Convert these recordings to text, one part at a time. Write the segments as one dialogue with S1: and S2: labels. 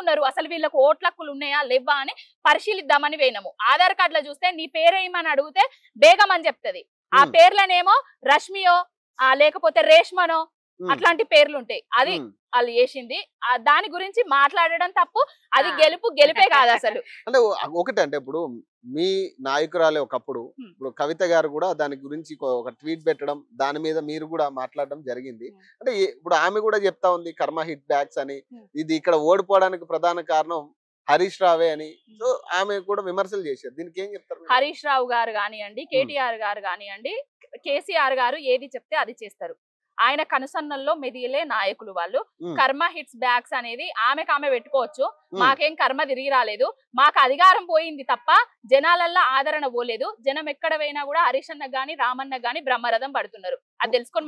S1: ఉన్నారు, అసలు వీళ్ళకి ఓట్ల హక్కులు ఉన్నాయా లేవా అని పరిశీలిద్దామని పోయినాము. ఆధార్ కార్డులో చూస్తే నీ పేరేమని అడిగితే బేగం అని చెప్తది. ఆ పేర్లనేమో రష్మియో లేకపోతే రేష్మనో అట్లాంటి పేర్లు ఉంటాయి. అది వాళ్ళు చేసింది. దాని గురించి మాట్లాడడం తప్పు. అది గెలిపే కాదు అసలు.
S2: అంటే ఒకటే, అంటే ఇప్పుడు మీ నాయకురాలే ఒకప్పుడు, ఇప్పుడు కవిత గారు కూడా దాని గురించి ఒక ట్వీట్ పెట్టడం, దాని మీద మీరు కూడా మాట్లాడడం జరిగింది. అంటే ఇప్పుడు ఆమె కూడా చెప్తా ఉంది కర్మ హిట్ బ్యాక్స్ అని, ఇది ఇక్కడ ఓడిపోవడానికి ప్రధాన కారణం హరీష్ రావే అని. సో ఆమె కూడా విమర్శలు చేశారు. దీనికి ఏం చెప్తారు?
S1: హరీష్ రావు గారు కానివ్వండి, కేటీఆర్ గారు కానివ్వండి, కేసీఆర్ గారు ఏది చెప్తే అది చేస్తారు. ఆయన కనుసన్నల్లో మెదిలే నాయకులు వాళ్ళు. కర్మ హిట్స్ బ్యాక్స్ అనేది ఆమె పెట్టుకోవచ్చు. మాకేం కర్మ తిరిగి రాలేదు, మాకు అధికారం పోయింది తప్ప జనాలల్లో ఆదరణ పోలేదు. జనం ఎక్కడ పోయినా కూడా హరీష్ అన్న గాని రామన్న గాని బ్రహ్మరథం పడుతున్నారు. అది తెలుసుకొని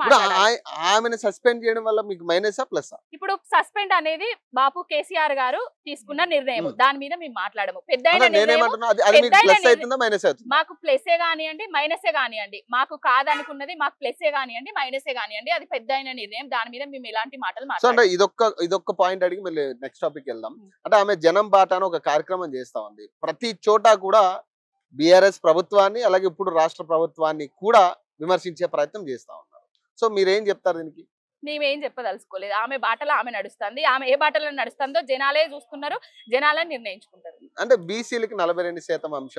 S2: ఆమెను సస్పెండ్ చేయడం వల్ల మీకు మైనసా ప్లస్?
S1: ఇప్పుడు సస్పెండ్ అనేది బాపు కేసీఆర్ గారు తీసుకున్న నిర్ణయం. దాని మీద మేము మాట్లాడము. మాకు ప్లస్ఏ కానివ్వండి మైనసే కానివ్వండి, మాకు కాదనుకున్నది మాకు ప్లస్ఏ కానివ్వండి మైనసే కానివ్వండి, అది పెద్ద నిర్ణయం. దాని మీద మేము ఎలాంటి మాటలు మాట్లాడాలి.
S2: ఇదొక్క పాయింట్ అడిగి మళ్ళీ నెక్స్ట్ టాపిక్ వెళ్దాం. అంటే ఆమె జనం బాట అని ఒక కార్యక్రమం చేస్తా ఉంది. ప్రతి చోట కూడా బిఆర్ఎస్ ప్రభుత్వాన్ని అలాగే ఇప్పుడు రాష్ట్ర ప్రభుత్వాన్ని కూడా విమర్శించే ప్రయత్నం చేస్తా ఉన్నారు. సో మీరేం చెప్తారు దీనికి?
S1: మేమేం చెప్పదలుచుకోలేదు. ఆమె బాటలో ఆమె నడుస్తుంది. ఆమె ఏ బాటలో నడుస్తుందో జనాలే చూస్తున్నారు, జనాలే నిర్ణయించుకుంటారు.
S2: అంటే బీసీలకి 42% అంశం